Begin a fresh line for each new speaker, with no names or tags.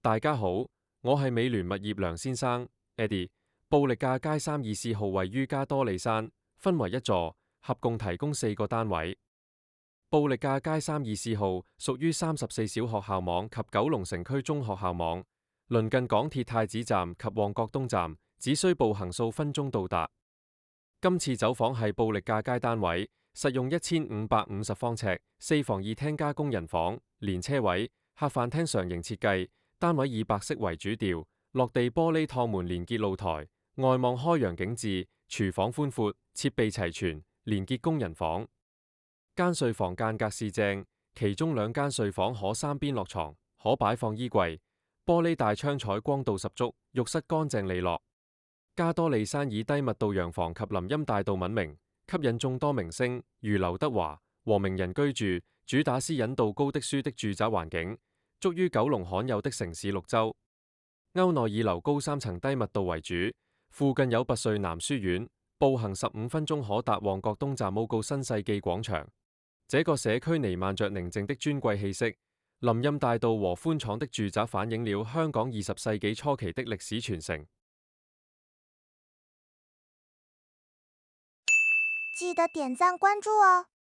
大家好，我係美聯物業梁先生 Eddie。布力架街324號位於加多利山，分為一座，合共提供4個單位。布力架街324號屬於34小學校網及九龍城區中學校網，鄰近港鐵太子站及旺角東站，只需步行數分鐘到達。今次走訪係布力架街單位，實用1550方尺，4房2廳加工人房，連車位，客飯廳常型設計。單位以白色為主調，落地玻璃趟門連結露台，外望開揚景致，廚房寬闊，設備齊全，連結工人房。間睡房間隔視正，其中2間睡房可3邊落床，可擺放衣櫃，玻璃大窗採光度十足，浴室乾淨利落。加多利山以低密度洋房及林蔭大道聞名，吸引眾多明星如劉德華和名人居住，主打私隱度高的舒的住宅環境。屬於九龍罕有的城市綠洲，歐內以樓高3層低密度為主，附近有拔萃男書院，步行15分鐘可達旺角東站誣告新世紀廣場。這個社區彌漫着寧靜的尊貴氣息，林蔭大道和寬敞的住宅反映了香港20世紀初期的歷史傳承。
記得點讚關注哦。